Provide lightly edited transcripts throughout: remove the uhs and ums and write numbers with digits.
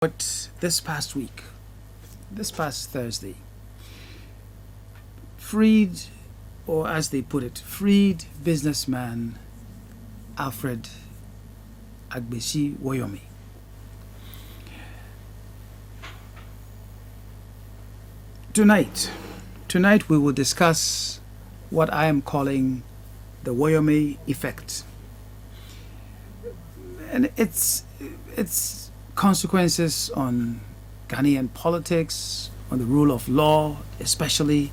But this past week, this past Thursday, freed, or as they put it, freed businessman Alfred Agbesi Woyome. Tonight we will discuss what I am calling the Woyome effect, and its consequences on Ghanaian politics, on the rule of law, especially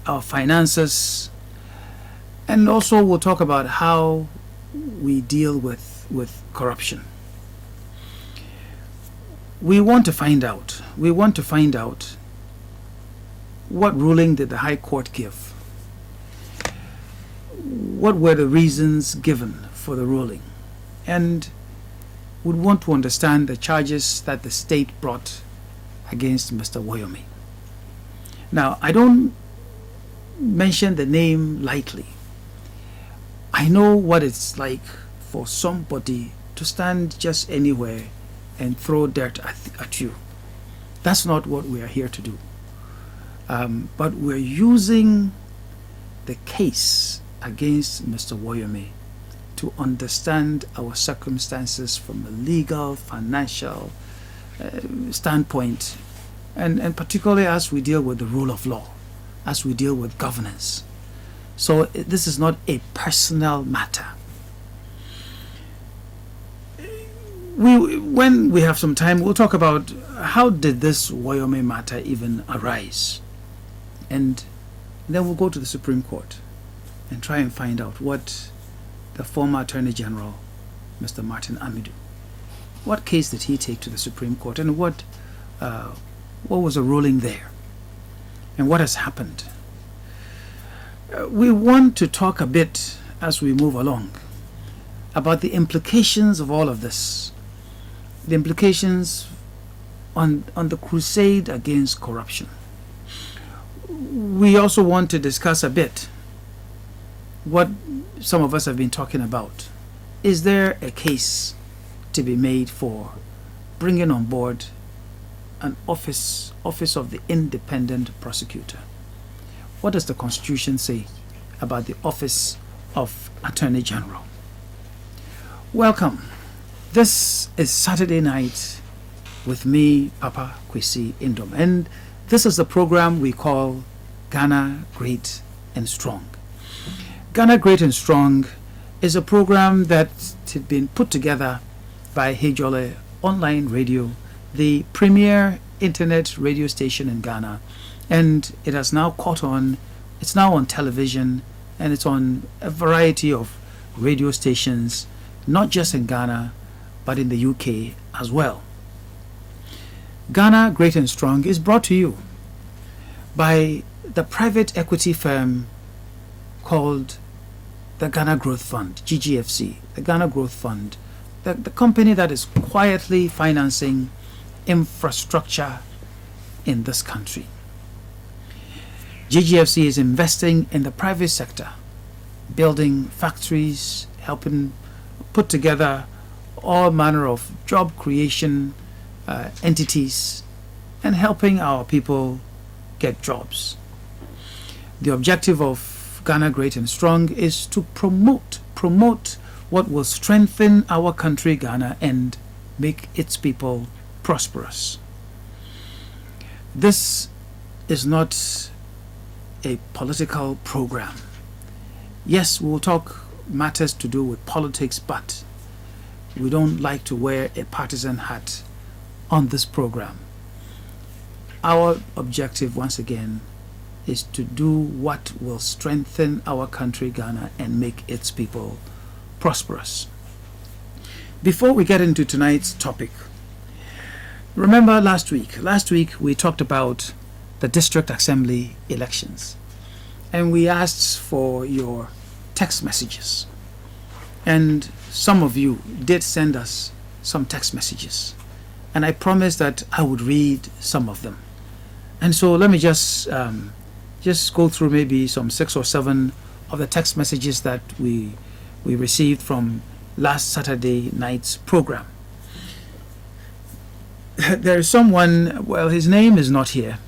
our finances, and also we'll talk about how we deal with corruption. We want to find out what ruling did the High Court give? What were the reasons given for the ruling? And would want to understand the charges that the state brought against Mr. Woyome. Now, I don't mention the name lightly. I know what it's like for somebody to stand just anywhere and throw dirt at you. That's not what we are here to do. But we're using the case against Mr. Woyome to understand our circumstances from a legal, financial standpoint, and particularly as we deal with the rule of law, as we deal with governance. So this is not a personal matter. When we have some time, we'll talk about how did this Woyome matter even arise, and then we'll go to the Supreme Court and try and find out what the former Attorney General, Mr. Martin Amidu, what case did he take to the Supreme Court, and what was the ruling there, and what has happened. We want to talk a bit as we move along about the implications of all of this, the implications on the crusade against corruption. We also want to discuss a bit what some of us have been talking about. Is there a case to be made for bringing on board an office of the independent prosecutor? What does the Constitution say about the office of Attorney General? Welcome. This is Saturday night with me, Papa Kwesi Indom, and this is the program we call Ghana Great and Strong. Ghana Great and Strong is a program that had been put together by Hejole Online Radio, the premier internet radio station in Ghana, and it has now caught on. It's now on television, and it's on a variety of radio stations, not just in Ghana, but in the UK as well. Ghana Great and Strong is brought to you by the private equity firm called the Ghana Growth Fund, GGFC, the Ghana Growth Fund, the company that is quietly financing infrastructure in this country. GGFC is investing in the private sector, building factories, helping put together all manner of job creation entities, and helping our people get jobs. The objective of Ghana Great and Strong is to promote what will strengthen our country, Ghana, and make its people prosperous. This is not a political program. Yes, we will talk matters to do with politics, but we don't like to wear a partisan hat on this program. Our objective, once again, is to do what will strengthen our country, Ghana, and make its people prosperous. Before we get into tonight's topic, remember last week we talked about the district assembly elections, and we asked for your text messages, and some of you did send us some text messages, and I promised that I would read some of them. And so let me just go through maybe some 6 or 7 of the text messages that we received from last Saturday night's program. there is someone, well, his name is not here,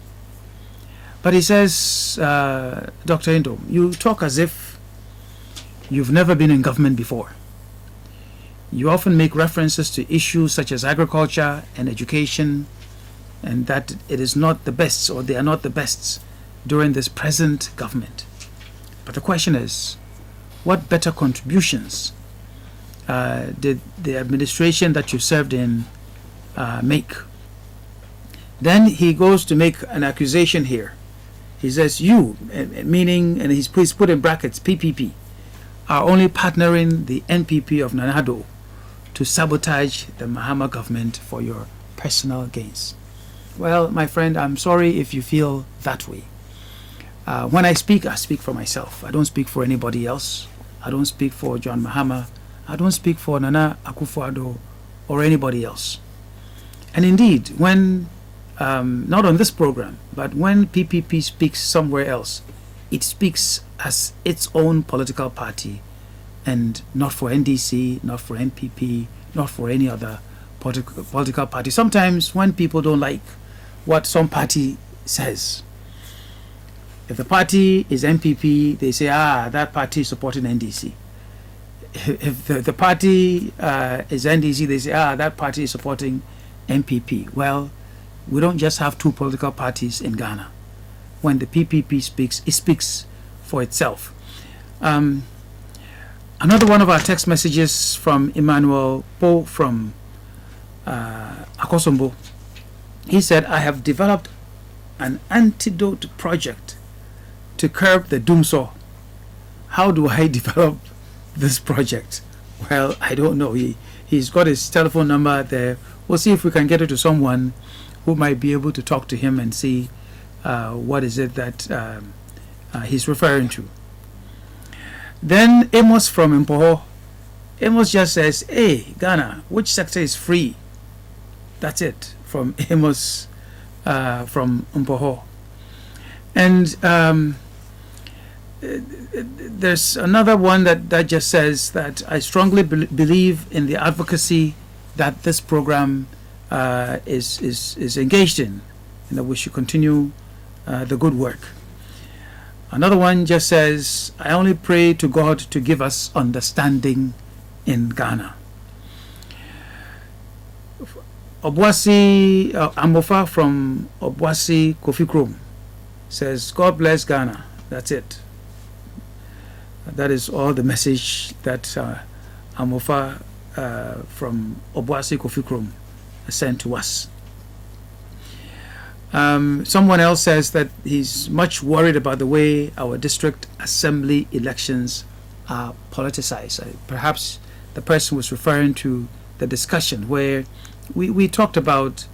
but he says, Dr. Indo, you talk as if you've never been in government before. You often make references to issues such as agriculture and education, and that it is not the best, or they are not the best during this present government. But the question is, what better contributions did the administration that you served in make? Then he goes to make an accusation here. He says, you, meaning, and he's put in brackets, PPP, are only partnering the NPP of Nana Addo to sabotage the Mahama government for your personal gains. Well, my friend, I'm sorry if you feel that way. When I speak for myself. I don't speak for anybody else. I don't speak for John Mahama. I don't speak for Nana Akufo-Addo or anybody else. And indeed, when, not on this program, but when PPP speaks somewhere else, it speaks as its own political party, and not for NDC, not for NPP, not for any other political party. Sometimes when people don't like what some party says, if the party is NPP, they say, that party is supporting NDC. If the party is NDC, they say, that party is supporting NPP. Well, we don't just have two political parties in Ghana. When the PPP speaks, it speaks for itself. Another one of our text messages from Emmanuel Po from Akosombo. He said, I have developed an antidote project to curb the doomsaw. How do I develop this project? Well, I don't know. He's got his telephone number there. We'll see if we can get it to someone who might be able to talk to him and see what is it that he's referring to. Then Amos from Mpoho. Amos just says, hey, Ghana, which sector is free? That's it, from Amos from Mpoho. And there's another one that just says that I strongly believe in the advocacy that this program is engaged in, and that we should continue the good work. Another one just says, I only pray to God to give us understanding in Ghana. Obuasi Amofa from Obuasi Kofi Krom says, God bless Ghana. That's it. That is all the message that Amofa from Obuasi Kofi Krom sent to us. Someone else says that he's much worried about the way our district assembly elections are politicized. Perhaps the person was referring to the discussion where we talked about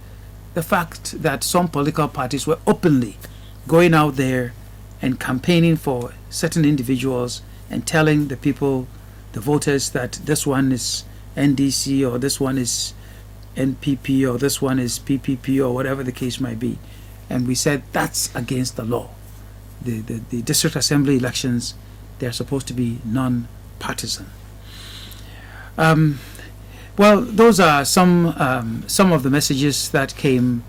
the fact that some political parties were openly going out there and campaigning for certain individuals and telling the people, the voters, that this one is NDC or this one is NPP or this one is PPP or whatever the case might be. And we said that's against the law. The district assembly elections, they're supposed to be non-partisan. Well, those are some of the messages that came.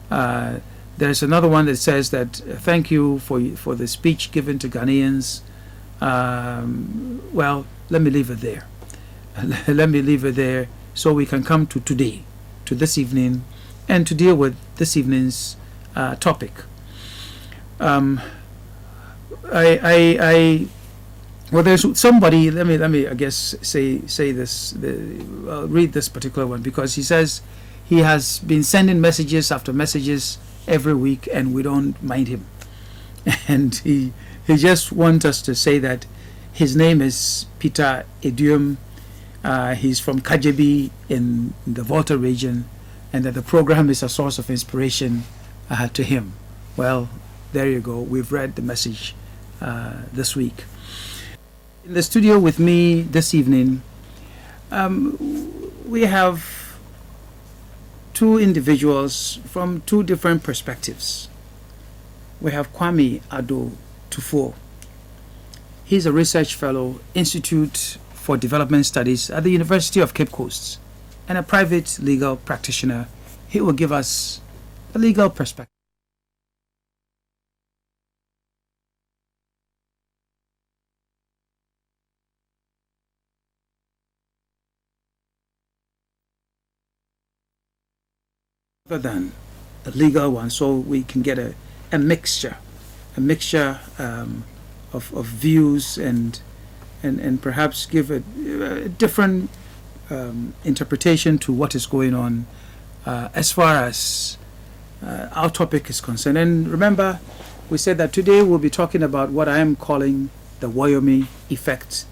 There's another one that says that thank you for the speech given to Ghanaians. Well, let me leave it there. Let me leave it there so we can come to today, to this evening, and to deal with this evening's topic. Well, there's somebody. Let me I guess say this. I'll read this particular one because he says he has been sending messages after messages every week, and we don't mind him. And he just wants us to say that his name is Peter Edium. He's from Kajebi in the Volta region, and that the program is a source of inspiration to him. Well, there you go. We've read the message this week. In the studio with me this evening, we have two individuals from two different perspectives. We have Kwame Ado Tufo. He's a research fellow, Institute for Development Studies at the University of Cape Coast, and a private legal practitioner he will give us a legal perspective. Other than the legal one, so we can get a mixture, of views and perhaps give a different interpretation to what is going on as far as our topic is concerned. And remember, we said that today we'll be talking about what I am calling the Woyome effect,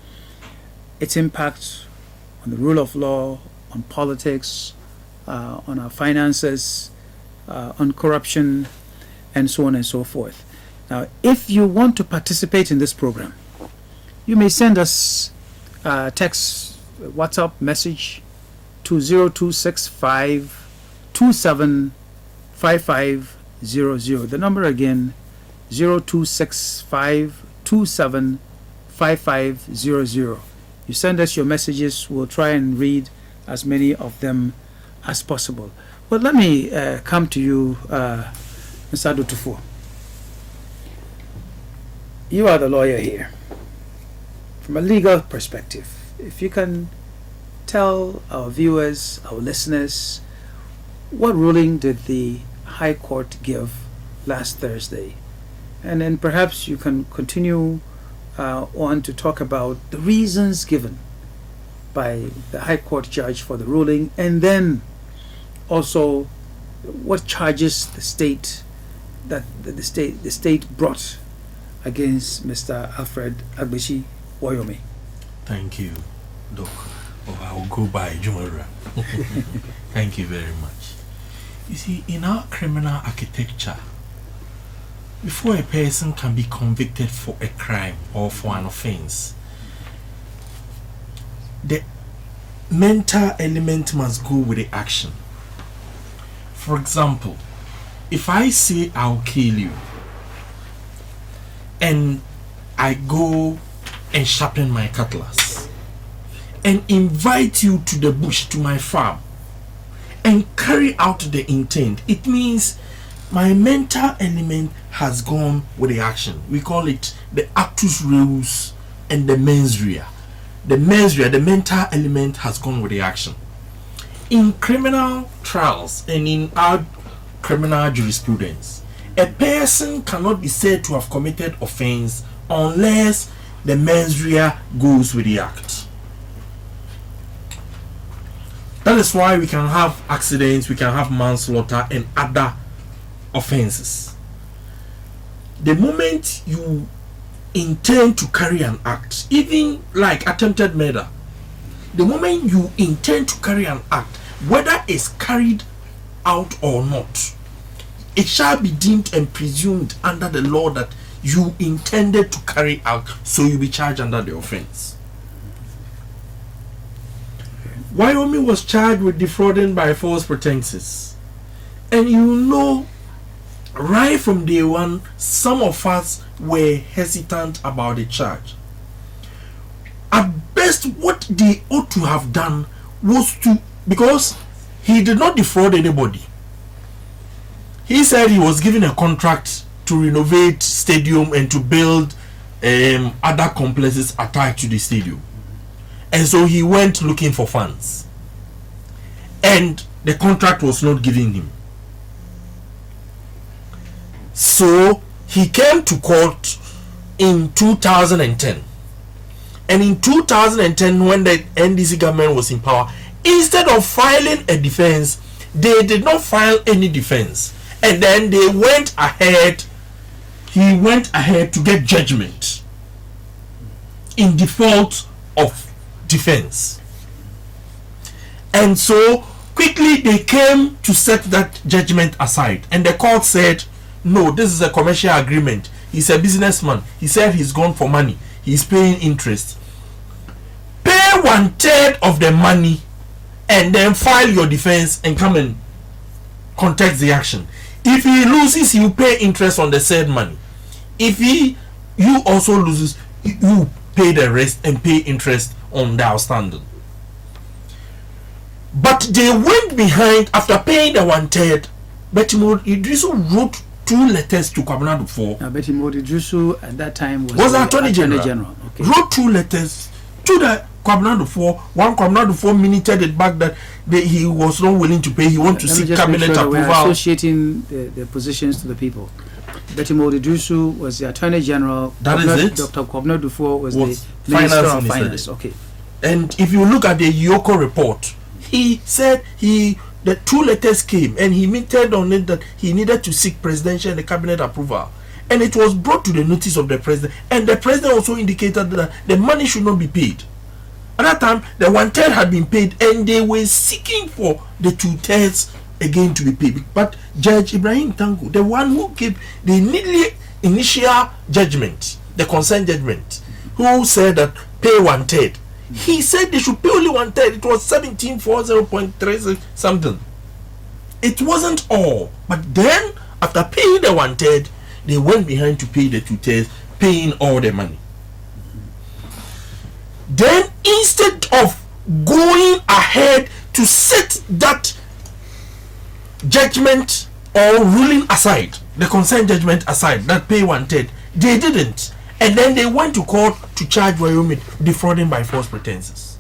its impact on the rule of law, on politics, on our finances, on corruption, and so on and so forth. Now, if you want to participate in this program, you may send us a text, WhatsApp message to 0265 275500. The number again, 0265 275500. You send us your messages, we'll try and read as many of them as possible. Well, let me come to you, Mr. Adotufo. You are the lawyer here. From a legal perspective, if you can tell our viewers, our listeners, what ruling did the High Court give last Thursday? And then perhaps you can continue on to talk about the reasons given by the High Court judge for the ruling, and then also what charges the state brought against Mr. Alfred Agbechi Woyome. Thank you, Doc. Oh, I'll go by Jumara. Thank you very much. You see, in our criminal architecture, before a person can be convicted for a crime or for an offense, the mental element must go with the action. For example, if I say I'll kill you, and I go and sharpen my cutlass and invite you to the bush, to my farm, and carry out the intent, it means my mental element has gone with the action. We call it the actus reus and the mens rea. The mens rea, the mental element, has gone with the action. In criminal trials and in our criminal jurisprudence, a person cannot be said to have committed offense unless the mens rea goes with the act. That is why we can have accidents, we can have manslaughter and other offenses. The moment you intend to carry an act, even like attempted murder, the moment you intend to carry an act, whether it's carried out or not, it shall be deemed and presumed under the law that you intended to carry out, so you'll be charged under the offense. Woyome was charged with defrauding by false pretenses. And you know, right from day one, some of us were hesitant about the charge. At best, what they ought to have done was to, because he did not defraud anybody. He said he was given a contract to renovate stadium and to build other complexes attached to the stadium. And so he went looking for funds. And the contract was not given him. So he came to court in 2010. And in 2010, when the NDC government was in power, instead of filing a defense, they did not file any defense. And then he went ahead to get judgment in default of defense. And so quickly they came to set that judgment aside, and the court said, no, this is a commercial agreement. He's a businessman. He said he's gone for money. He's paying interest. Pay 1/3 of the money and then file your defense and come and contest the action. If he loses, you pay interest on the said money. If you also loses, you pay the rest and pay interest on the outstanding. But they went behind after paying the 1/3. Betty Idrisu wrote 2 letters to Kwabena Dufo. Now, Betty Idrisu at that time Was the Attorney General. Okay. Wrote 2 letters to the Kwabena Dufo. One Kwabena Dufo minuted it back that he was not willing to pay. He wanted to seek cabinet approval. We're associating the positions to the people. Betty Idrisu was the Attorney General. That is it. Dr. Kwabena Dufo was the Minister of Finance. Okay. And if you look at the Yoko report, he said the 2 letters came and he minted on it that he needed to seek presidential and cabinet approval. And it was brought to the notice of the president. And the president also indicated that the money should not be paid. At that time, the 1/3 had been paid and they were seeking for the 2/3 again to be paid. But Judge Ibrahim Tango, the one who gave the initial judgment, the consent judgment, who said that pay 1/3, he said they should pay only 1/3. It was 1740.36 something. It wasn't all. But then, after paying the 1/3, they went behind to pay the 2/3, paying all the money. Then, instead of going ahead to set that judgment or ruling aside, the consent judgment aside, that pay 1/3, they didn't. And then they went to court to charge Woyome defrauding by false pretenses.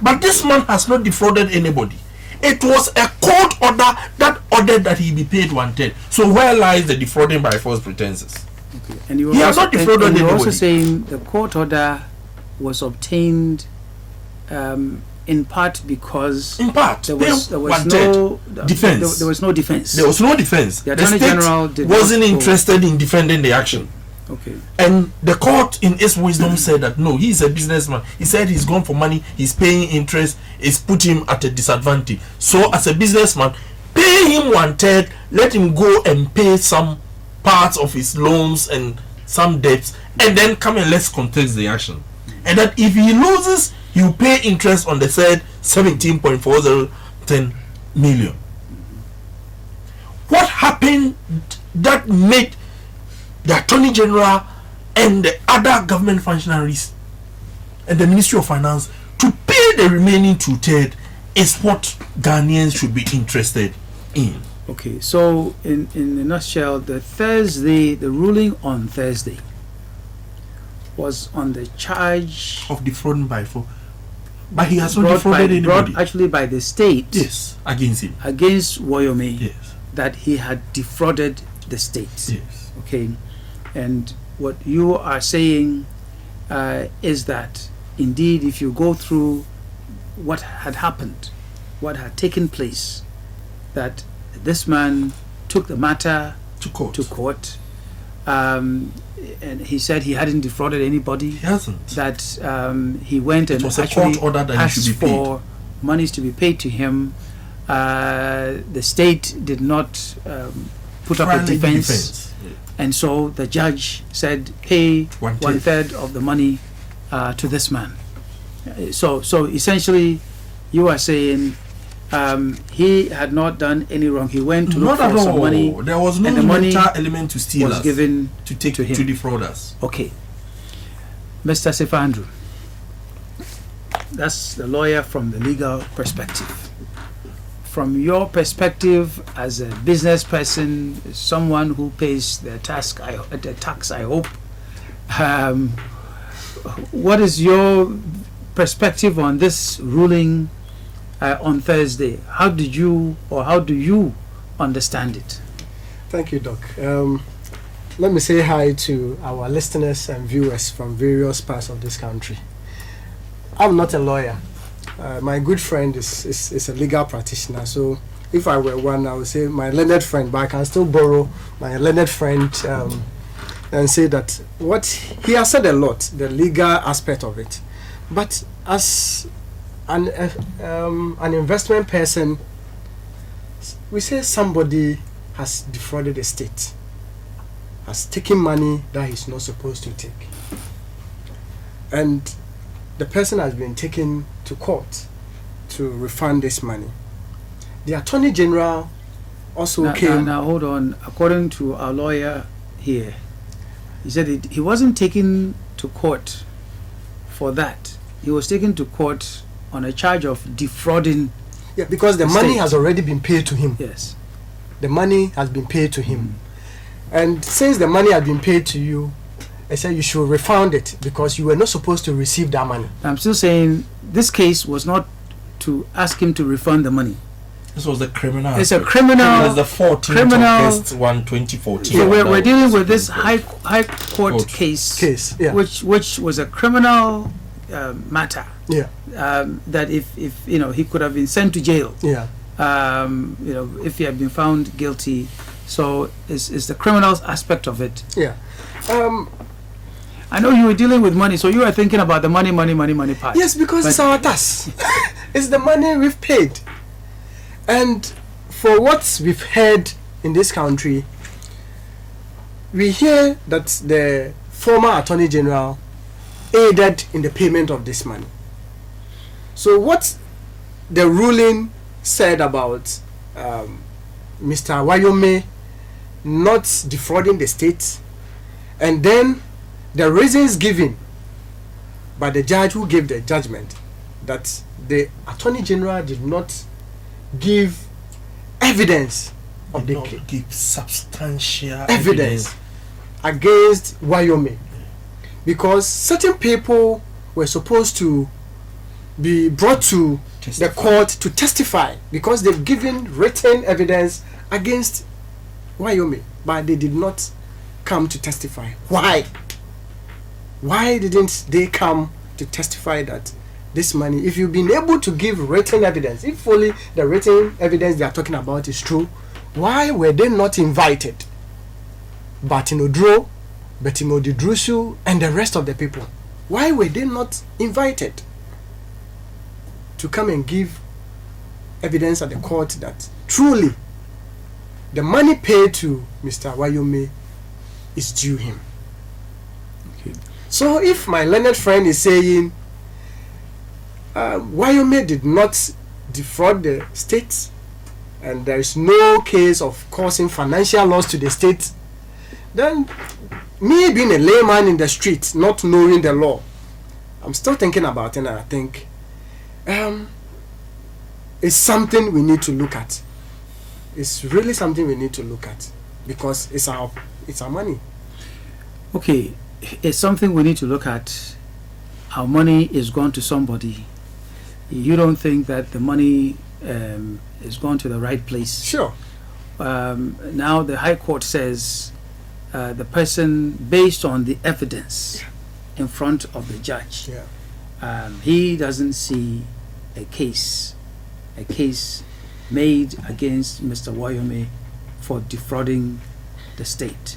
But this man has not defrauded anybody. It was a court order that ordered that he be paid 1/3. So where lies the defrauding by false pretenses? Okay. And you were He has not defrauded and you were anybody. also saying the court order was obtained in part because In part, there was no defense. There was no defense. There was no defense. The The Attorney state General did wasn't not go. interested in defending the action. Okay. And the court, in its wisdom, said that no, he's a businessman. He said he's gone for money, he's paying interest, it's put him at a disadvantage. So, as a businessman, pay him 1/3, let him go and pay some parts of his loans and some debts, and then come and let's contest the action. And that if he loses, you pay interest on the said 17.4010 million. What happened that made the Attorney General and the other government functionaries and the Ministry of Finance to pay the remaining 2/3 is what Ghanaians should be interested in. Okay, so in a nutshell, the ruling on Thursday was on the charge Of defrauding by fraud. But he has not brought defrauded anybody. brought actually by the state Yes, against him. against Woyome Yes, that he had defrauded the state. yes. Okay, and what you are saying is that indeed, if you go through what had happened, what had taken place, that this man took the matter To court. to court, and he said he hadn't defrauded anybody. He hasn't. That he went and It was a actually court order that he should asked be paid. for monies to be paid to him. The state did not put up a Filing defense. And so the judge said, pay 1/3 of the money to this man. So essentially, you are saying he had not done any wrong. He went to look Not for at some all. money. There was no and the money mental element to steal was us, given to take to him. to defraud us. Okay. Mr. Sefandru, that's the lawyer from the legal perspective. From your perspective as a business person, someone who pays the tax, I hope, what is your perspective on this ruling on Thursday? How do you understand it? Thank you, Doc. Let me say hi to our listeners and viewers from various parts of this country. I'm not a lawyer. My good friend is a legal practitioner, so if I were one, I would say my learned friend, but I can still borrow my learned friend and say that what he has said a lot, the legal aspect of it. But as an investment person, we say somebody has defrauded the state, has taken money that he's not supposed to take, and the person has been taken to court to refund this money. The Attorney General also came. Now, hold on. According to our lawyer here, he said he wasn't taken to court for that. He was taken to court on a charge of defrauding. Yeah, because the The money state. has already been paid to him. Yes. The money has been paid to him. And since the money has been paid to you, I said you should refund it because you were not supposed to receive that money. I'm still saying this case was not to ask him to refund the money. This was the criminal. It's a aspect. criminal. It's the 14th criminal- of August 1, 2014. So we're That dealing was- with this high court Court. case, Yeah. which was a criminal matter. Yeah. That if he could have been sent to jail. Yeah. If he had been found guilty. So it's the criminal aspect of it. Yeah. I know you were dealing with money, so you were thinking about the money part. Yes, because But- it's our tax. It's the money we've paid. And for what we've heard in this country, we hear that the former Attorney General aided in the payment of this money. So what the ruling said about Mr. Woyome not defrauding the state, and then the reasons given by the judge who gave the judgment that the Attorney General did not give evidence of the Did case. not give substantial Evidence against Woyome, because certain people were supposed to be brought to Testify. the court to testify because they've given written evidence against Woyome, but they did not come to testify. Why? Why didn't they come to testify that this money, if you've been able to give written evidence, if only the written evidence they are talking about is true, why were they not invited? Batinodro, Betimodidrusu, and the rest of the people. Why were they not invited to come and give evidence at the court that truly the money paid to Mr. Woyome is due him? Okay. So if my learned friend is saying Woyome did not defraud the state and there is no case of causing financial loss to the state, then me being a layman in the street, not knowing the law, I'm still thinking about it, and I think it's something we need to look at. It's really something we need to look at because it's our money. Okay, it's something we need to look at. Our money is gone to somebody. You don't think that the money is gone to the right place. Sure. Now the High Court says the person, based on the evidence in front of the judge, Yeah. he doesn't see a case made against Mr. Woyome for defrauding the state.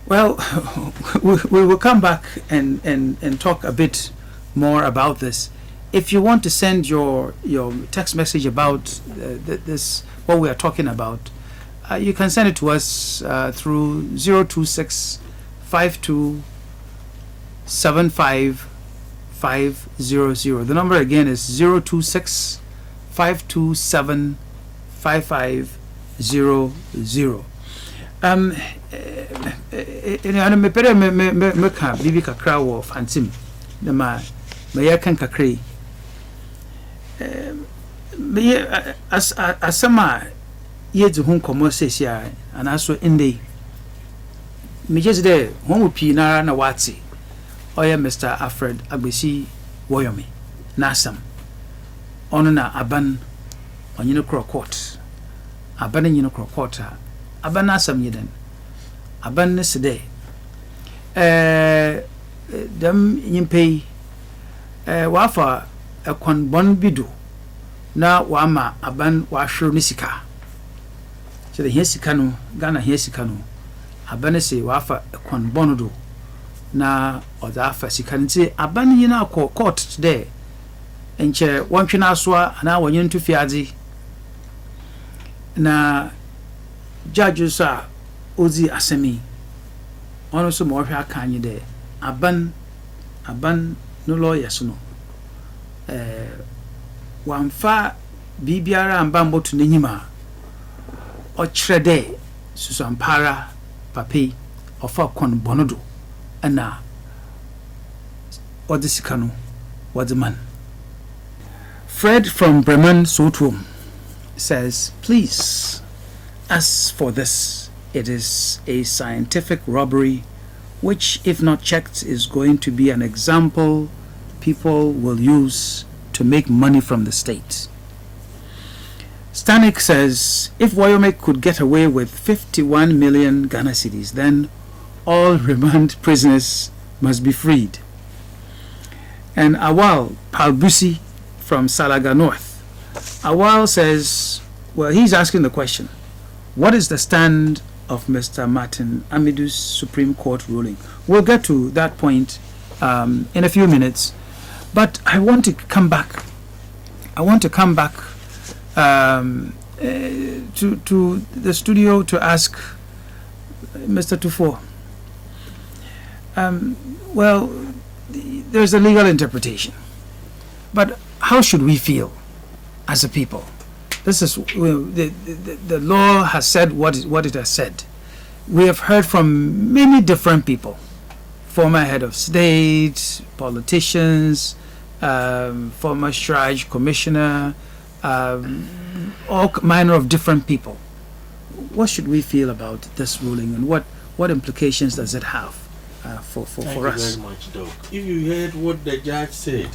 Well, we will come back and talk a bit more about this. If you want to send your text message about this, what we are talking about, you can send it to us through 026 52 75 500. The number again is 026 527 5500. Ano mepere me ka bibi kakra wo fantim na ma ya kan kakre me asama ye dzi hun komo sesia anaso inde me just there won pi na wati oya Mr. Alfred Agbesi Woyome nasam ono na aban onyine kro court aban nyine kro court aban nasam yeden aban ne sede dem nyimpe wafa ekon bon bidu na wama aban wa hwero ne sika so the sika no Ghana sika no aban se wafa ekon bon do na oda afa sika nti aban nyina akọ court today enche wontwe na asoa na wonye ntu fiadze na judge sa ozi asemi ono so mo hwe aka anyi de aban no lawyers no wamfa bibiara amba mbotu n'enyima o kyerɛ dɛ susampara papi ofa kon bonodo ana ɔde sika no wɔde man Fred from Bremen Sotrum says, please, as for this, it is a scientific robbery which, if not checked, is going to be an example people will use to make money from the state. Stanek says, if Woyome could get away with 51 million Ghana cedis, then all remand prisoners must be freed. And Awal Palbusi from Salaga North. Awal says, well, he's asking the question, what is the stand of Mr. Martin Amidu's Supreme Court ruling? We'll get to that point in a few minutes, but I want to come back. To the studio to ask Mr. Tufo. Well, there's a legal interpretation, but how should we feel as a people? This is the law has said what it has said. We have heard from many different people, former head of state, politicians, former Shraj commissioner, all manner of different people. What should we feel about this ruling, and what implications does it have for us? Thank you very much, Doc. If you heard what the judge said,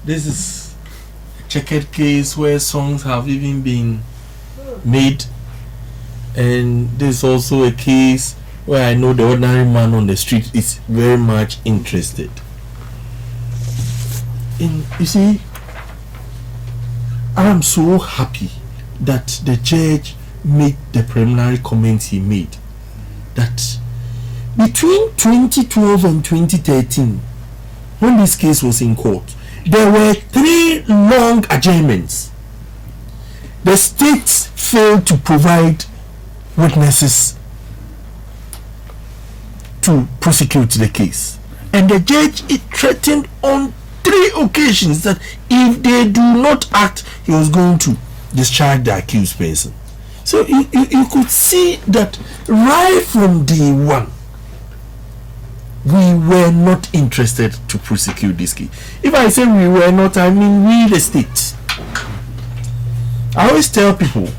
this is a checkered case where songs have even been made, and this is also a case where I know the ordinary man on the street is very much interested. You see, I am so happy that the judge made the preliminary comments he made, that between 2012 and 2013, when this case was in court, there were 3 long adjournments. The states failed to provide witnesses to prosecute the case, and the judge threatened on 3 occasions that if they do not act, he was going to discharge the accused person. So you could see that right from day one, we were not interested to prosecute this case. If I say we were not, I mean we, the state. I always tell people,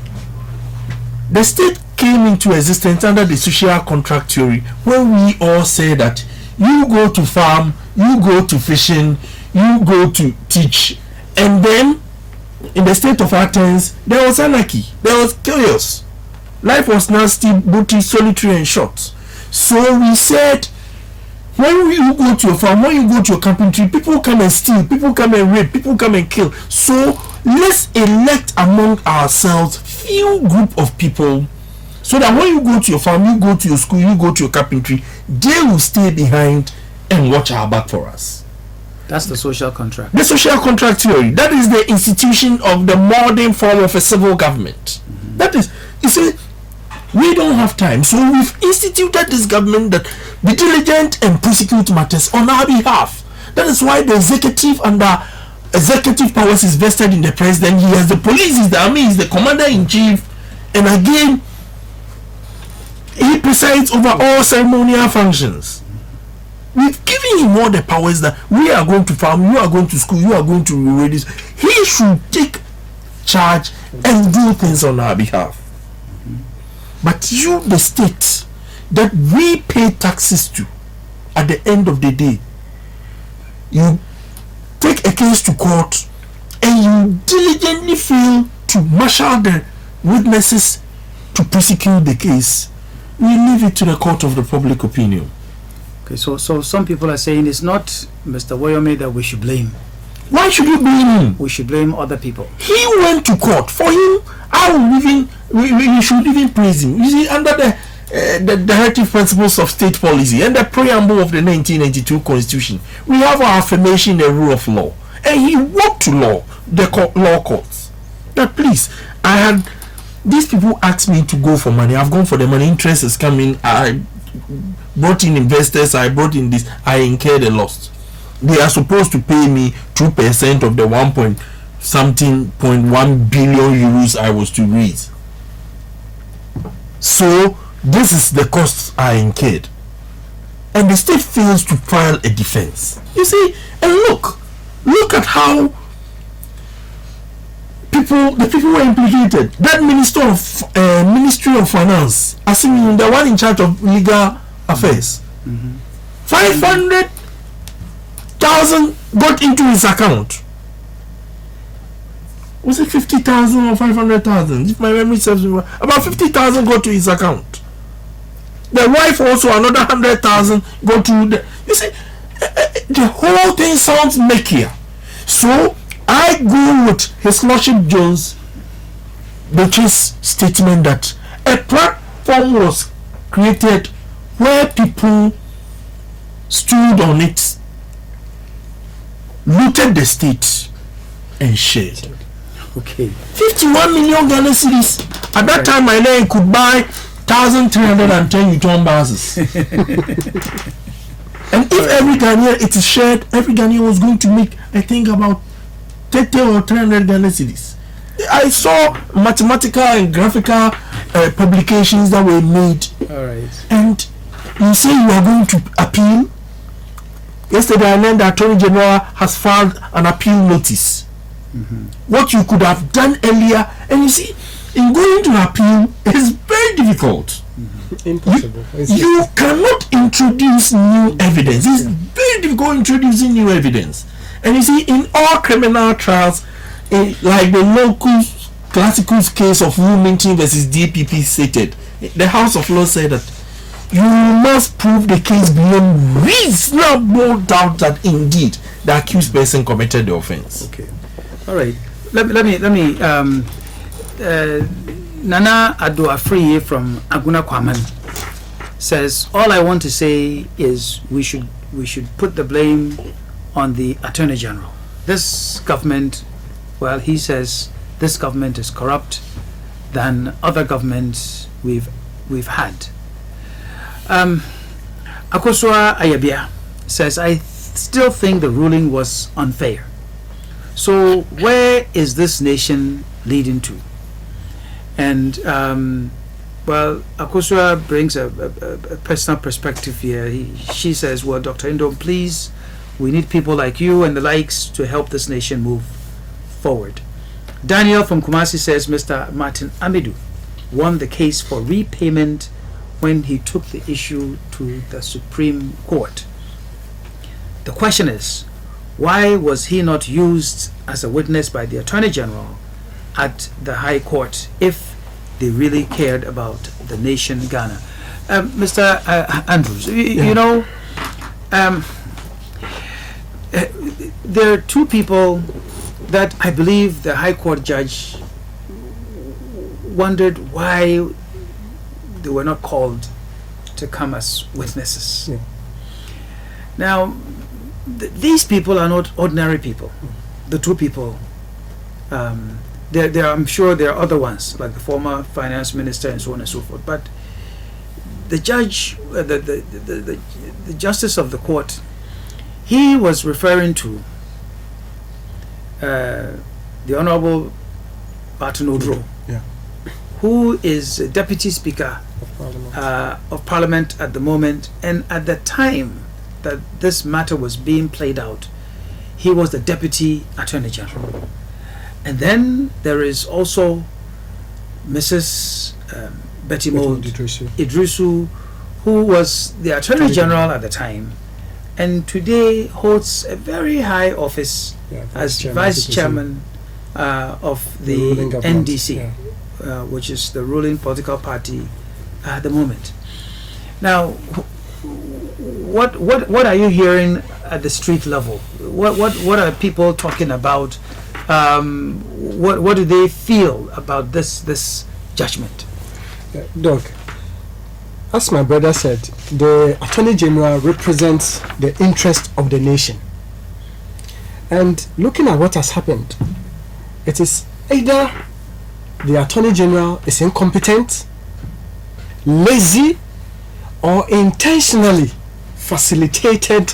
the state came into existence under the social contract theory when we all say that you go to farm, you go to fishing, you go to teach, and then in the state of Athens there was anarchy, there was chaos, life was nasty, brutal, solitary and short. So we said, when you go to your farm, when you go to your carpentry, people come and steal, people come and rape, people come and kill. So let's elect among ourselves few group of people, so that when you go to your farm, you go to your school, you go to your carpentry, they will stay behind and watch our back for us. That's the social contract. The social contract theory. That is the institution of the modern form of a civil government. Mm-hmm. That is, you see, we don't have time, so we've instituted this government that be diligent and prosecute matters on our behalf. That is why the executive powers is vested in the president. He has the police, he's the army, he's the commander-in-chief, and again, he presides over all ceremonial functions. We've given him all the powers that we are going to farm, you are going to school, you are going to read this. He should take charge and do things on our behalf. But you, the state that we pay taxes to, at the end of the day, you take a case to court and you diligently fail to marshal the witnesses to prosecute the case. We leave it to the court of the public opinion. Okay, so some people are saying it's not Mr. Woyome that we should blame. Why should you blame him? We should blame other people. He went to court. For him, we should even praise him. You see, under the directive principles of state policy and the preamble of the 1992 Constitution, we have our affirmation in the rule of law. And he walked to law courts. That please, these people asked me to go for money. I've gone for the money. Interest is coming. I brought in investors. I brought in this. I incurred a loss. They are supposed to pay me 2% of the 1.1 billion euros I was to raise. So this is the cost I incurred, and the state fails to file a defense. You see, and look at how the people were implicated. That Ministry of Finance, assuming the one in charge of legal affairs, 500,000 got into his account. Was it 50,000 or 500,000? If my memory serves me well, about 50,000 got to his account. The wife also another 100,000 go to the. You see, the whole thing sounds murkier. So I go with His Lordship Jones, Bechi's statement that a platform was created where people stood on it, looted the state, and shared. Okay. 51 million Ghana cedis. At that time, my name could buy 1,310 return buses. And if every Ghanaian it is shared, every Ghanaian was going to make, I think, about 30 or 300 Ghana cedis. I saw mathematical and graphical publications that were made. All right. And you say you are going to appeal. Yesterday, I learned the Attorney General has filed an appeal notice. What you could have done earlier, and you see, in going to appeal is very difficult. Impossible. You cannot introduce new evidence. It's very difficult introducing new evidence. And you see, in all criminal trials, like the local classical case of Wilmington versus DPP stated, the House of Law said that you must prove the case beyond reasonable doubt that indeed the accused person committed the offense. Okay. All right. Let me. Nana Ado Afriye from Aguna Kwaman says, all I want to say is we should put the blame on the Attorney General. This government, well, he says this government is corrupt than other governments we've had. Akosua Ayabia says, I still think the ruling was unfair. So where is this nation leading to? And well, Akosua brings a personal perspective here. She says, well, Dr. Indom, please, we need people like you and the likes to help this nation move forward. Daniel from Kumasi says, Mr. Martin Amidu won the case for repayment when he took the issue to the Supreme Court. The question is, why was he not used as a witness by the Attorney General at the High Court if they really cared about the nation Ghana? Mr. Andrews, you know, there are two people that I believe the High Court judge wondered why they were not called to come as witnesses. Yeah. Now, these people are not ordinary people. The two people, I'm sure there are other ones, like the former finance minister and so on and so forth. But the judge, the justice of the court, he was referring to the Honorable Barton Odro, who is Deputy Speaker of Parliament at the moment, and at the time that this matter was being played out, he was the Deputy Attorney General. And then there is also Mrs. Betty Maud Idrisu, who was the Attorney General at the time, and today holds a very high office as Vice Chairman of the NDC, which is the ruling political party at the moment. Now, what are you hearing at the street level? What are people talking about? What do they feel about this judgment? Doc, as my brother said, the Attorney General represents the interest of the nation. And looking at what has happened, it is either the Attorney General is incompetent, lazy, or intentionally facilitated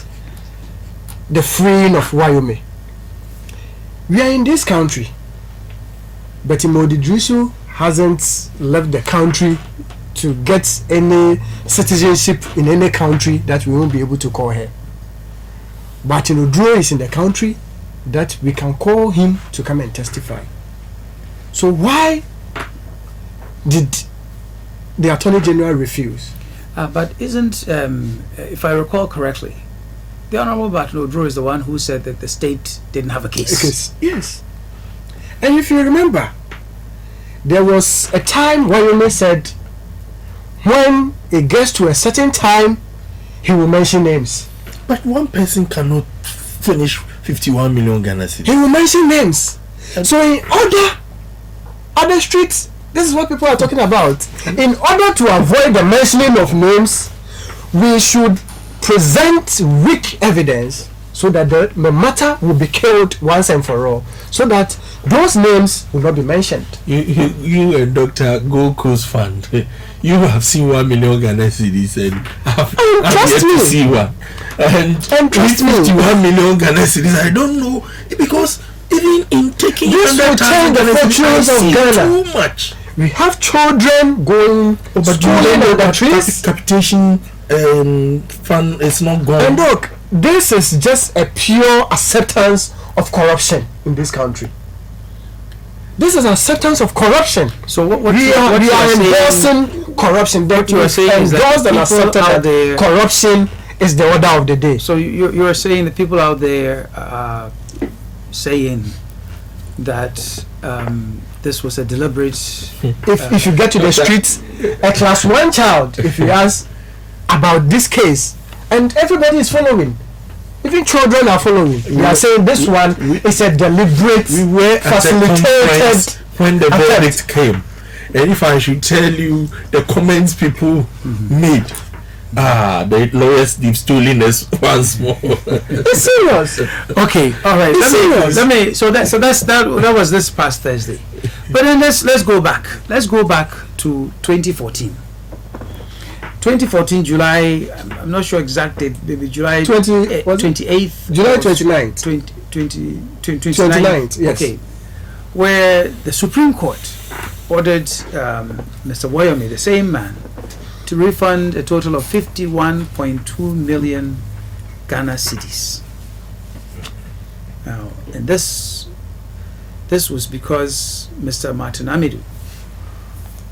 the freeing of Woyome. We are in this country. Betty Modidrisu hasn't left the country to get any citizenship in any country that we won't be able to call her. Martin Odro is in the country that we can call him to come and testify. So why did the Attorney General refuse? But isn't, if I recall correctly, the Honorable Barton Odro is the one who said that the state didn't have a case. Yes. And if you remember, there was a time Woyome said when it gets to a certain time, he will mention names. But one person cannot finish 51 million Ghana cedis. He will mention names. So in other streets, this is what people are talking about. In order to avoid the mentioning of names, we should present weak evidence so that the matter will be killed once and for all, so that those names will not be mentioned. You and Dr. Gold Coast Fund, you have seen 1 million Ghana cedis and I've yet to see one. And trust me, 51 million Ghana cedis, I don't know, because even in taking this will change the fortunes of Ghana. Too much. We have children going schooling in the trees. Capitation fund is not gone. And look, this is just a pure acceptance of corruption in this country. This is acceptance of corruption. So what we are endorsing corruption. What you are saying is that and accepted that there, corruption is the order of the day. So you are saying the people out there are saying that this was a deliberate. If you get to the streets, a class 1 child, if you ask about this case, and everybody is following, even children are following. We are saying this one is a deliberate, facilitated. When the verdict came, and if I should tell you the comments people made, the lawyers they've stolen us once more. It's serious. Okay, all right. Let me. So that was this past Thursday. But then let's go back. Let's go back to 2014. 2014 July. I'm not sure exact date. Maybe July 28th. July 29th. 29th. Yes. Okay. Where the Supreme Court ordered Mr. Woyome, the same man, to refund a total of 51.2 million Ghana cedis. Now, and this was because Mr. Martin Amidu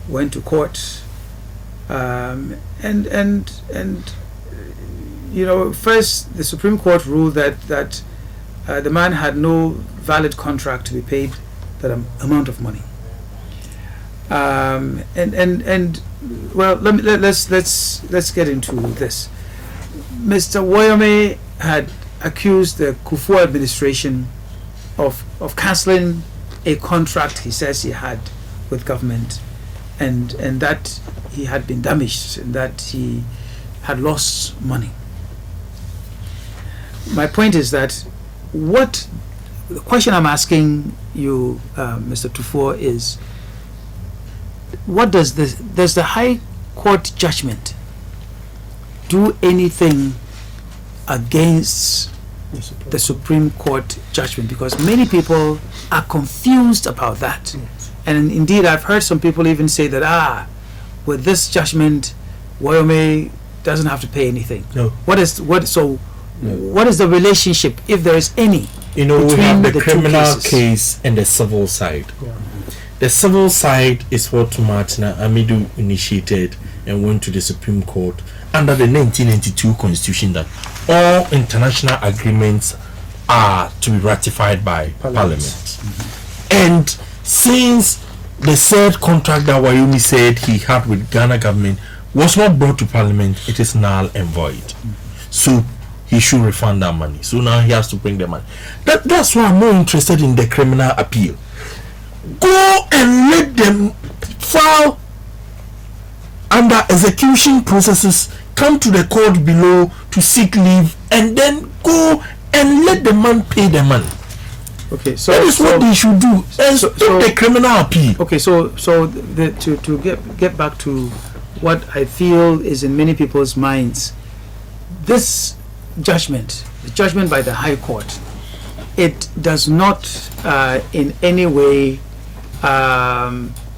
went to court, and you know, first the Supreme Court ruled that the man had no valid contract to be paid that amount of money. And well, let's get into this. Mr. Woyome had accused the Kufuor administration of cancelling a contract he says he had with government, and that he had been damaged and that he had lost money. My point is that the question I'm asking you, Mr. Tufor, is what does the High Court judgment do anything against the Supreme Court judgment? Because many people are confused about that. Yes. And indeed I've heard some people even say that with this judgment Woyome doesn't have to pay anything. No. What is the relationship, if there is any? You know, we have the two criminal cases? Case and the civil side. Yeah. The civil side is what Martin Amidu initiated and went to the Supreme Court under the 1992 Constitution that all international agreements are to be ratified by Parliament. Mm-hmm. And since the third contract that Woyome said he had with Ghana government was not brought to Parliament, it is null and void. Mm-hmm. So he should refund that money. So now he has to bring the money. That's why I'm more interested in the criminal appeal. Go and let them file under execution processes, come to the court below to seek leave, and then go and let the man pay the money. Okay, so that is what they should do. And so the criminal appeal. Okay, to get back to what I feel is in many people's minds, this judgment, the judgment by the High Court, it does not in any way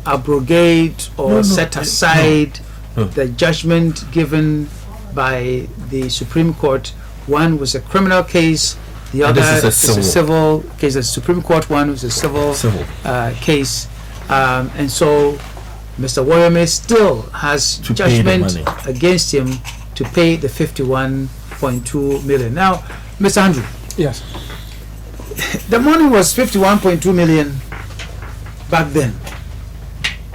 abrogate or set aside the judgment given by the Supreme Court. One was a criminal case, the other is a civil case. The Supreme Court one was a civil case. And so Mr. Woyome still has To pay the judgment money. against him to pay the 51.2 million. Now, Mr. Andrew, Yes. the money was 51.2 million back then.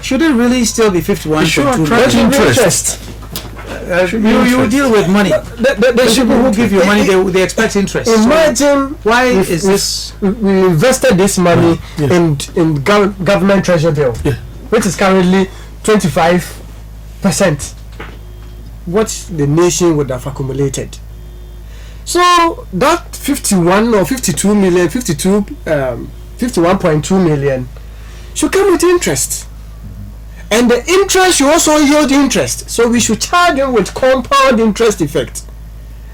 Should it really still be 51.2 attract million? interest. You deal with money. The people who give you money, they expect interest. So Imagine why if- is if this? we invested this money Yeah. in government treasury bill, Yeah. which is currently 25%. What the nation would have accumulated. So that 51 or 52 million, 51.2 million should come with interest. And the interest should also yield interest. So we should charge them with compound interest effect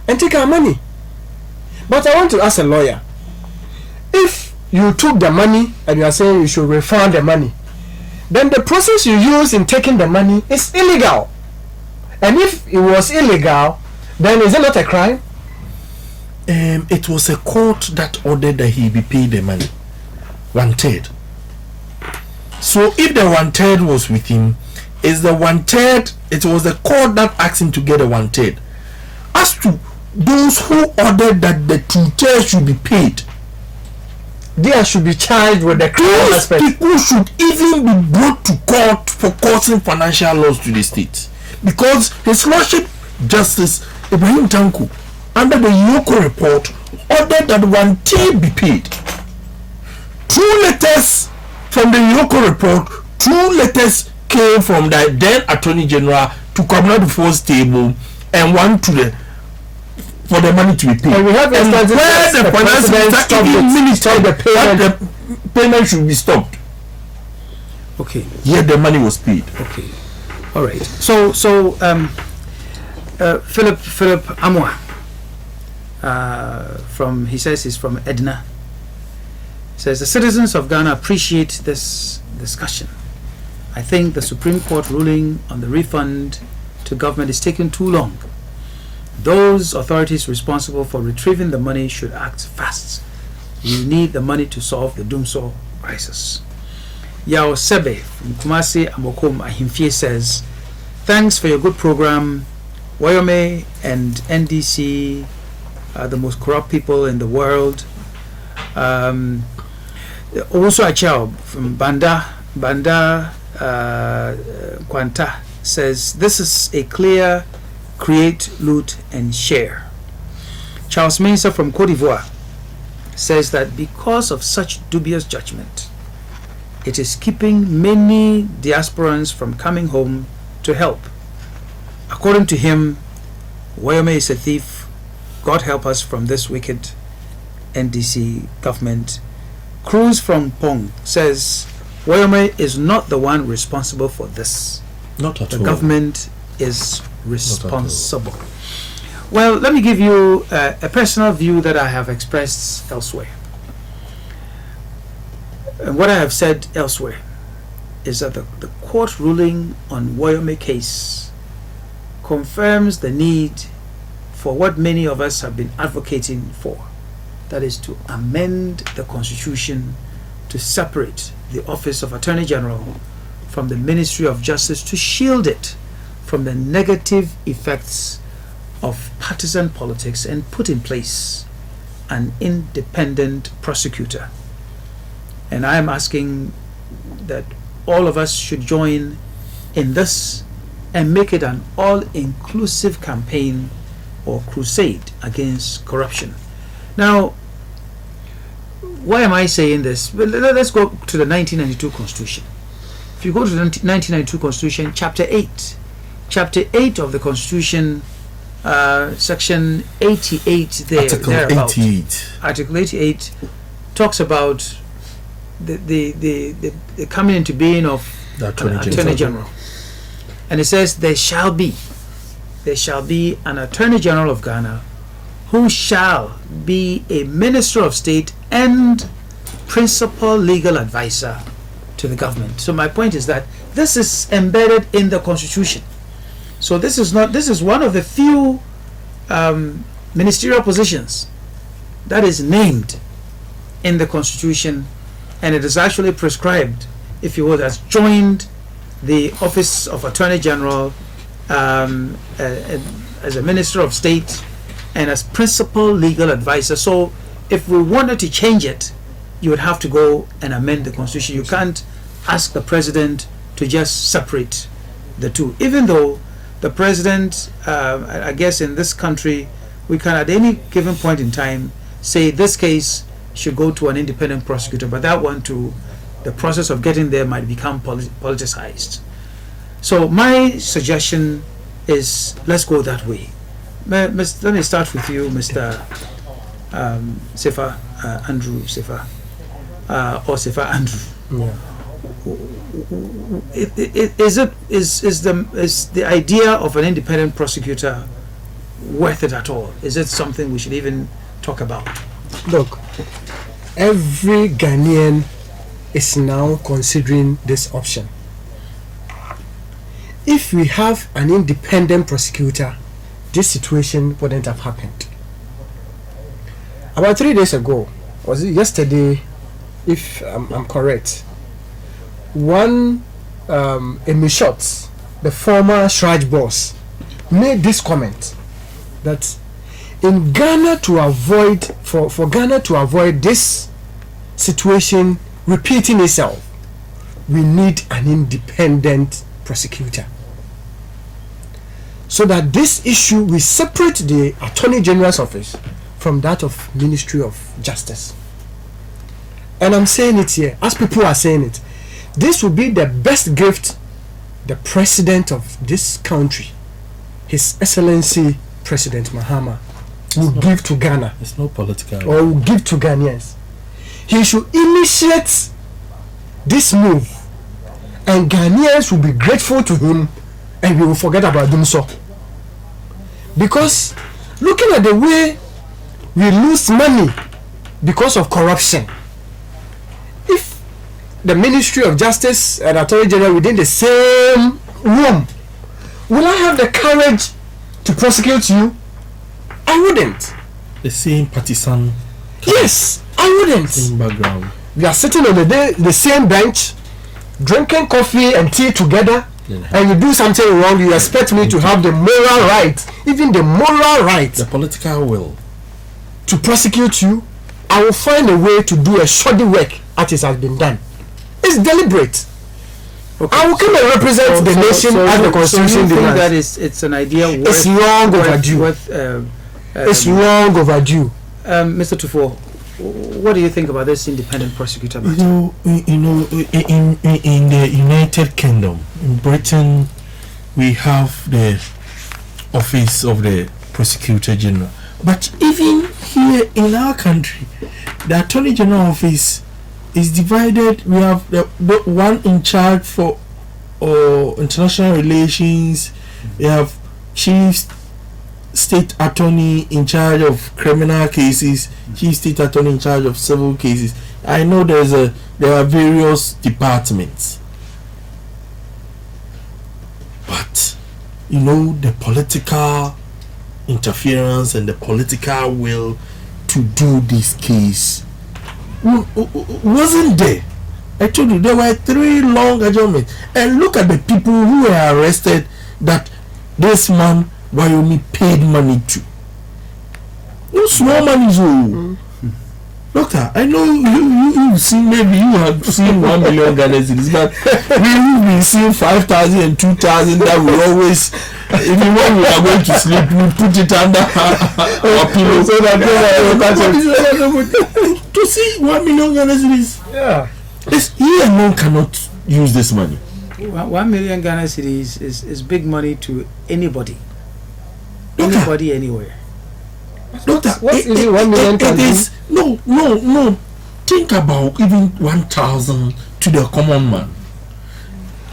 and take our money. But I want to ask a lawyer, if you took the money and you are saying you should refund the money, then the process you use in taking the money is illegal. And if it was illegal, then is it not a crime? It was a court that ordered that he be paid the money, 1/3. So if the 1/3 was with him, is the 1/3? It was the court that asked him to get a 1/3. As to those who ordered that the 2/3 should be paid, They should be charged with the crime those aspect. people should even be brought to court for causing financial loss to the state, because His Lordship Justice Ibrahim Tanko, under the Yoko report, ordered that 1/3 be paid. 2 letters from the Yoko report, 2 letters came from the then Attorney General to Cabinet Before table, and one to the for the money to be paid. And we have And instances where where the the finance president minister stopped even it, ministered stopped the that payment. the payment should be stopped. Okay, Yet the money was paid. okay, all right. So Philip Amwa, from he says he's from Edna. Says the citizens of Ghana appreciate this discussion. I think the Supreme Court ruling on the refund to government is taking too long. Those authorities responsible for retrieving the money should act fast. We need the money to solve the Dumso crisis. Yao Sebe from Kumasi Amokom Ahimfie says, thanks for your good program. Woyome and NDC are the most corrupt people in the world. Also Achao from Banda Kwanta says, this is a clear create, loot and share. Charles Mensah from Cote d'Ivoire says that because of such dubious judgment, it is keeping many diasporans from coming home to help. According to him, Woyome is a thief. God help us from this wicked NDC government. Cruz from Pong says Woyome is not the one responsible for this. Not at The all. government is responsible. Well, let me give you a personal view that I have expressed elsewhere. And what I have said elsewhere is that the court ruling on Woyome case confirms the need for what many of us have been advocating for. That is to amend the Constitution to separate the Office of Attorney General from the Ministry of Justice, to shield it from the negative effects of partisan politics and put in place an independent prosecutor. And I am asking that all of us should join in this and make it an all-inclusive campaign or crusade against corruption. Now, why am I saying this? Well, let's go to the 1992 Constitution. If you go to the 1992 Constitution, Chapter 8 of the Constitution, Section 88 there, Article thereabout. 88. Article 88 talks about the coming into being of The an Attorney General. And it says there shall be an Attorney General of Ghana who shall be a Minister of State and principal legal advisor to the government. So my point is that this is embedded in the Constitution. So this is one of the few ministerial positions that is named in the Constitution, and it is actually prescribed if you would, has joined the Office of Attorney General as a Minister of State and as principal legal advisor. So if we wanted to change it, you would have to go and amend the Constitution. You can't ask the President to just separate the two. Even though the President, I guess in this country, we can at any given point in time say this case should go to an independent prosecutor, but that one too, the process of getting there might become politicized. So my suggestion is, let's go that way. Let me start with you, Mr. Sefa Andrew Sefa, or Sefa Andrew. Yeah. Is the idea of an independent prosecutor worth it at all? Is it something we should even talk about? Look, every Ghanaian is now considering this option. If we have an independent prosecutor, this situation wouldn't have happened. About 3 days ago, was it yesterday, if I'm correct, one Amy Shotts, the former Shraj boss, made this comment that in Ghana for Ghana to avoid this situation repeating itself, we need an independent prosecutor, so that this issue will separate the Attorney General's office from that of Ministry of Justice. And I'm saying it here, as people are saying it, this will be the best gift the President of this country, His Excellency President Mahama, will give to Ghana. It's no political. Or will give to Ghanaians. He should initiate this move, and Ghanaians will be grateful to him, and we will forget about doing so. Because looking at the way we lose money because of corruption, if the Ministry of Justice and Attorney General within the same room, will I have the courage to prosecute you? I wouldn't. The same partisan. Yes, I wouldn't. Same background. We are sitting on the same bench, drinking coffee and tea together, and you do something wrong, you expect me to have the moral right, even the moral right, The political will. to prosecute you. I will find a way to do a shoddy work as it has been done. It's deliberate. Okay. I will come and represent the nation as the Constitution so you think demands. that it's an idea worth, It's long overdue. It's long overdue. Mr. Tufo, what do you think about this independent prosecutor matter? In the United Kingdom, in Britain, we have the office of the Prosecutor General. But even here in our country, the Attorney General office is divided. We have the one in charge for international relations. We have chief state attorney in charge of criminal cases, chief state attorney in charge of civil cases. I know there are various departments, but the political interference and the political will to do this case wasn't there. I told you there were 3 long adjournments, and look at the people who were arrested that this man Woyome paid money to. No small money, so. Doctor, I know you've seen, maybe you have seen 1 million Ghana cedis, but we've been seeing 5,000 and 2,000 that we always, even when we are going to sleep, we put it under our pillow so that to see 1 million Ghana cedis. Yeah. He alone cannot use this money. 1 million Ghana cedis is big money to anybody. Doctor, Anybody, anywhere. Doctor, What is it 1 million can do? No. Think about even 1,000 to the common man.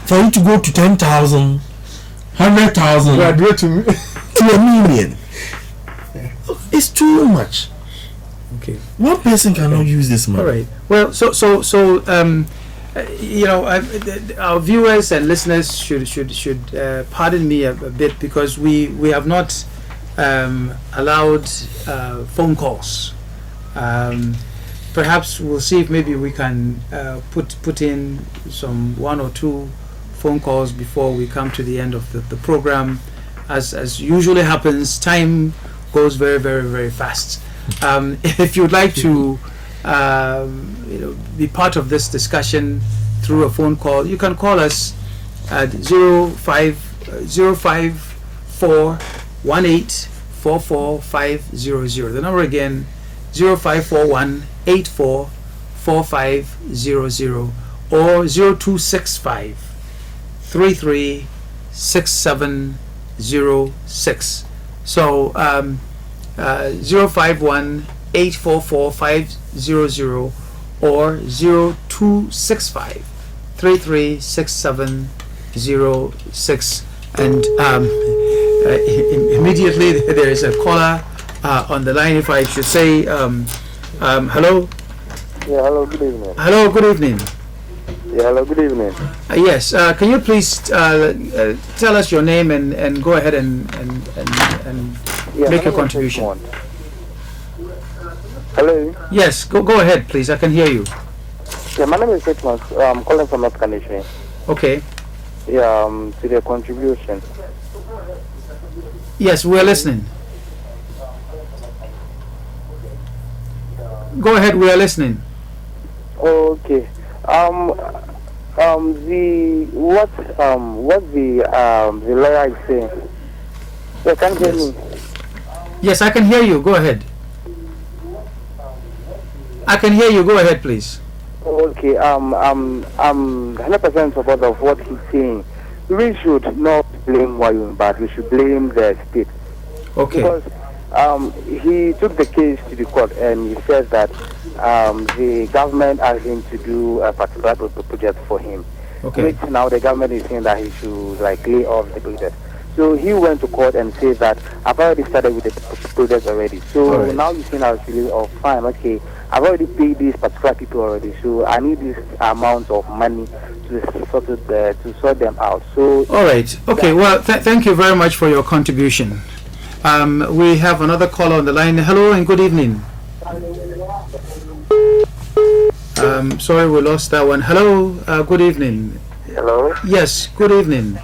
For you to go to 10,000, 100,000 Graduate to me. to a million, it's too much. Okay. One person cannot use this money. All right. Well, our viewers and listeners should pardon me a bit, because we have not allowed phone calls. perhaps we'll see if maybe we can put in some 1 or 2 phone calls before we come to the end of the program. As usually happens, time goes very, very, very fast. If you'd like to be part of this discussion through a phone call, you can call us at 05418444500. The number again, 0541844500 or 0265336706. So 051844500 or 0265336706. And immediately there is a caller on the line. If I should say hello. Yeah, hello, good evening. Hello, good evening. Yeah, hello, good evening. Yes, can you please tell us your name and go ahead and make your contribution? Hello? Yes, go ahead, please. I can hear you. Yeah, my name is Hitman. I'm calling from North Canadian. Okay. Yeah, to the contribution. Yes, we're listening. Go ahead, we are listening. Okay. What the lawyer is saying. Yeah, can you hear me? Yes, I can hear you. Go ahead. I can hear you. Go ahead, please. Okay. I'm 100% support of what he's saying. We should not blame Woyome, but we should blame the state. Okay. Because he took the case to the court and he says that the government asked him to do a particular project for him. Okay. Which now the government is saying that he should lay off the project. So he went to court and said that I've already started with the project already. So now you're saying actually, oh fine, okay, I've already paid these particular people already. So I need this amount of money to sort them out. So all right. Okay. Well, thank you very much for your contribution. We have another caller on the line. Hello and good evening. Sorry, we lost that one. Hello, good evening. hello, Yes, good evening.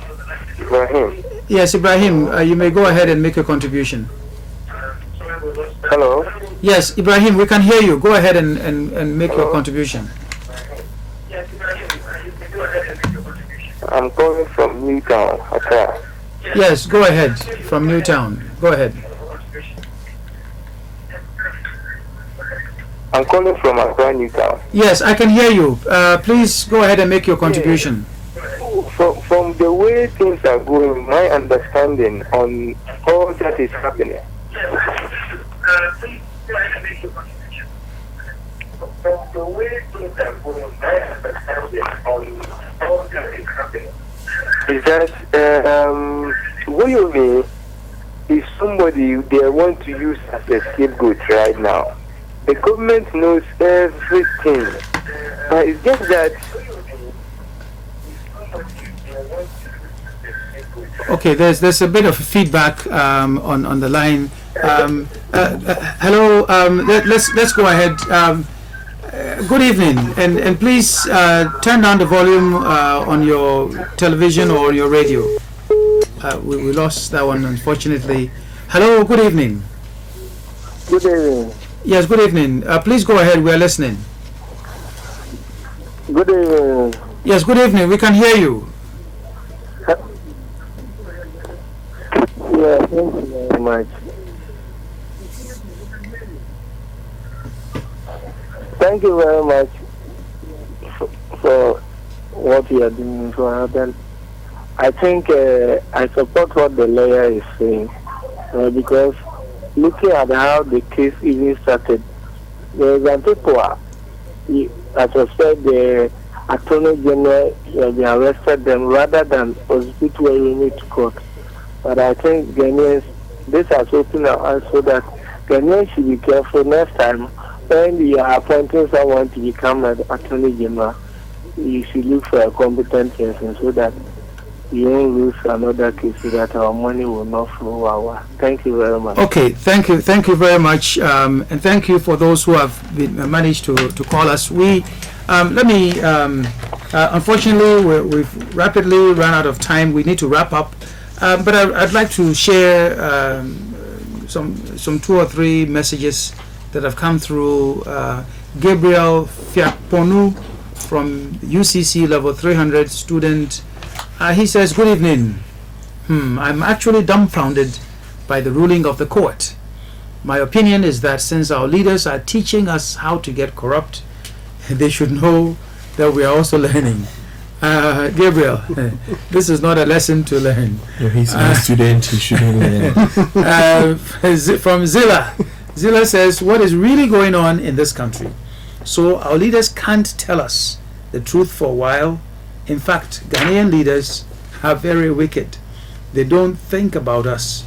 Ibrahim. Yes, Ibrahim, you may go ahead and make your contribution. Hello. Yes, Ibrahim, we can hear you. Go ahead and make your contribution. I'm calling from Newtown, Accra. Yes, go ahead. From Newtown. Go ahead. I'm calling from Accra, Newtown. Yes, I can hear you. Please go ahead and make your contribution. From the way things are going, my understanding on all that is happening. From the way things are going, my understanding on all that is happening is that Woyome is somebody they want to use as a scapegoat right now. The government knows everything, but it's just that. Okay, there's a bit of feedback on the line. Hello, let's go ahead. Good evening, and please turn down the volume on your television or your radio. We lost that one, unfortunately. Hello, good evening. Good evening. Yes, good evening. Please go ahead. We are listening. Good evening. Yes, good evening. We can hear you. Yeah, thank you very much. Thank you very much for what you are doing for Adam. I think I support what the lawyer is saying because looking at how the case even started, there are people, as I said, the Attorney General they arrested them rather than prosecute Woyome to court. But I think Ghanaians, this has opened our eyes so that Ghanaians should be careful next time when you are appointing someone to become an Attorney General. You should look for a competent person so that we won't lose another case so that our money will not flow our. Thank you very much. Okay, thank you very much, and thank you for those who have managed to call us. Unfortunately, we've rapidly run out of time. We need to wrap up, but I'd like to share some 2 or 3 messages that have come through. Gabriel Fiakponu from UCC level 300 student. He says, "Good evening. I'm actually dumbfounded by the ruling of the court. My opinion is that since our leaders are teaching us how to get corrupt, they should know that we are also learning." Gabriel, this is not a lesson to learn. No, he's my student, he shouldn't learn. From Zilla says, "What is really going on in this country? So our leaders can't tell us the truth for a while. In fact, Ghanaian leaders are very wicked. They don't think about us."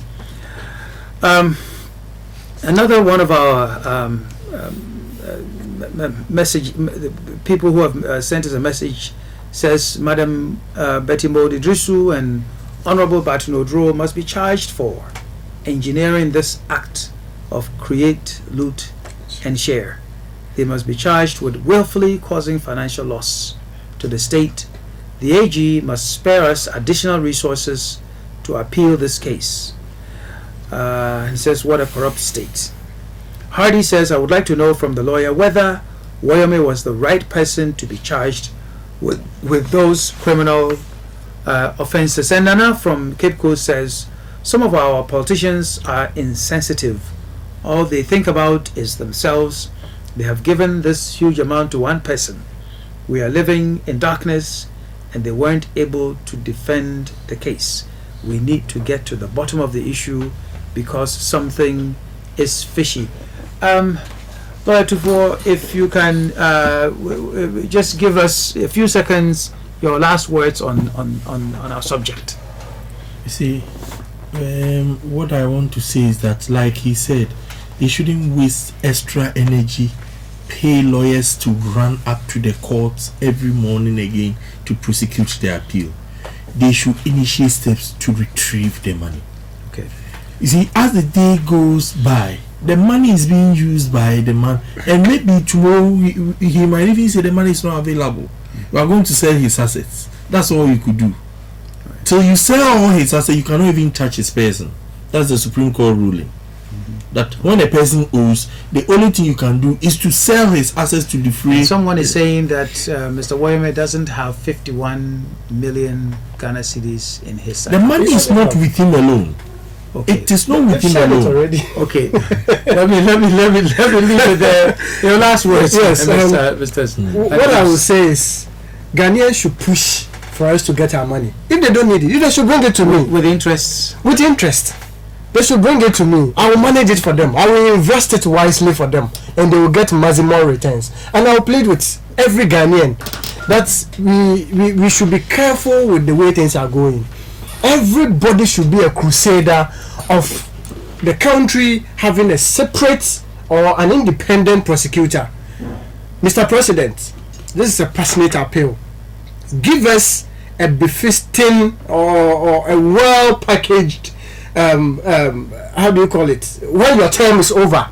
Another one of our people who have sent us a message says, "Madam Betty Modi Drisu and Honorable Barton Odro must be charged for engineering this act of create, loot, and share. They must be charged with willfully causing financial loss to the state. The AG must spare us additional resources to appeal this case." He says, "What a corrupt state." Hardy says, "I would like to know from the lawyer whether Woyome was the right person to be charged with those criminal offenses." And Nana from Cape Coast says, "Some of our politicians are insensitive. All they think about is themselves. They have given this huge amount to one person. We are living in darkness and they weren't able to defend the case. We need to get to the bottom of the issue because something is fishy." Lawyer Tufo, if you can just give us a few seconds, your last words on our subject. You see, what I want to say is that, like he said, they shouldn't waste extra energy, pay lawyers to run up to the courts every morning again to prosecute their appeal. They should initiate steps to retrieve the money. Okay. You see, as the day goes by, the money is being used by the man, and maybe tomorrow he might even say the money is not available. You are going to sell his assets. That's all you could do. Till you sell all his assets, you cannot even touch his person. That's the Supreme Court ruling. That when a person owes, the only thing you can do is to sell his assets to defray. Someone is saying that Mr. Woyome doesn't have 51 million Ghana cedis in his side. The money is not with him alone. Okay. It is not with him Said it alone. already. Okay. let me leave it there. Your last words, Yes, Mr. What I will say is, Ghanaians should push for us to get our money. If they don't need it, they should bring it to me. with interests. With interest. They should bring it to me. I will manage it for them. I will invest it wisely for them, and they will get maximum returns. And I will plead with every Ghanaian that we should be careful with the way things are going. Everybody should be a crusader of the country having a separate or an independent prosecutor. Mr. President, this is a passionate appeal. Give us a befitting or a well-packaged how do you call it, when your term is over,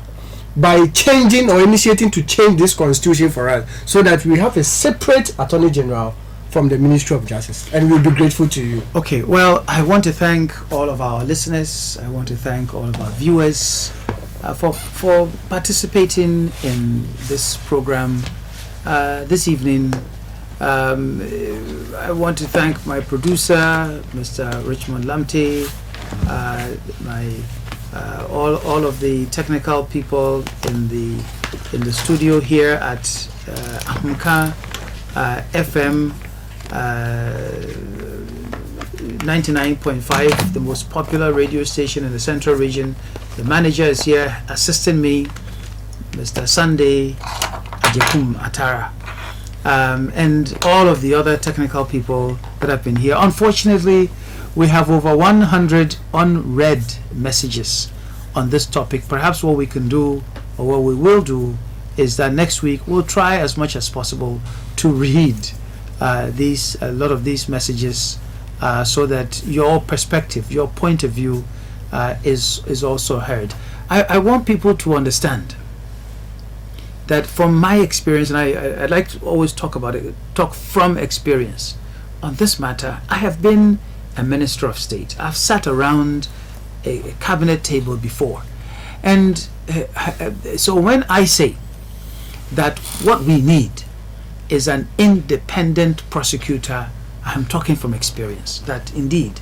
by changing or initiating to change this constitution for us, so that we have a separate Attorney General from the Ministry of Justice, and we'll be grateful to you. Okay, well, I want to thank all of our listeners. I want to thank all of our viewers for participating in this program this evening. I want to thank my producer, Mr. Richmond Lamte, all of the technical people in the studio here at Ahunka FM 99.5, the most popular radio station in the Central Region. The manager is here assisting me, Mr. Sunday Ajekum Atara, and all of the other technical people that have been here. Unfortunately, we have over 100 unread messages on this topic. Perhaps what we can do, or what we will do, is that next week we'll try as much as possible to read a lot of these messages so that your perspective, your point of view is also heard. I want people to understand that from my experience, and I like to always talk from experience on this matter. I have been a minister of state. I've sat around a cabinet table before. And so when I say that what we need is an independent prosecutor, I'm talking from experience, that indeed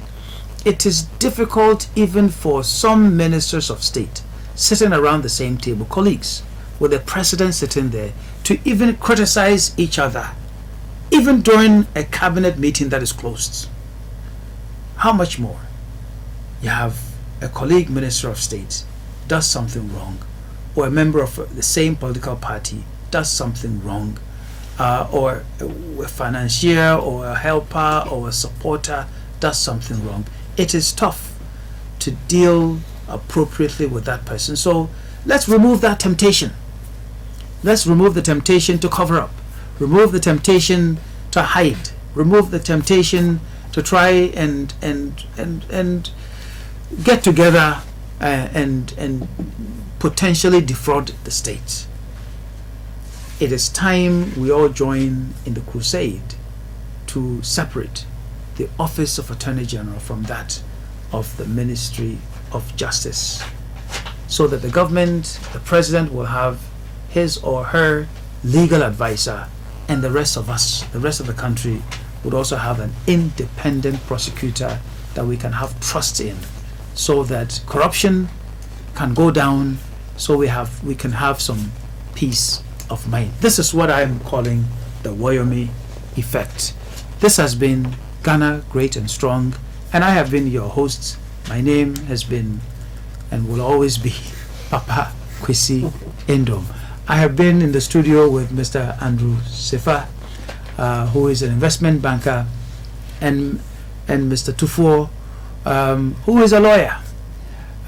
it is difficult even for some ministers of state sitting around the same table, colleagues, with the president sitting there, to even criticize each other, even during a cabinet meeting that is closed. How much more you have a colleague minister of state does something wrong, or a member of the same political party does something wrong, or a financier or a helper or a supporter does something wrong. It is tough to deal appropriately with that person. So let's remove that temptation. Let's remove the temptation to cover up, remove the temptation to hide, remove the temptation to try and get together and potentially defraud the state. It is time we all join in the crusade to separate the office of Attorney General from that of the Ministry of Justice, so that the government, the president, will have his or her legal advisor, and the rest of us, the rest of the country, would also have an independent prosecutor that we can have trust in, so that corruption can go down, so we can have some peace of mind. This is what I'm calling the Woyome effect. This has been Ghana Great and Strong, and I have been your host. My name has been and will always be Papa Kwesi Indom. I have been in the studio with Mr. Andrew Sefa, who is an investment banker, and Mr. Tufuo, who is a lawyer,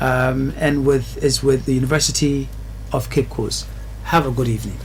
and is with the University of Cape Coast. Have a good evening.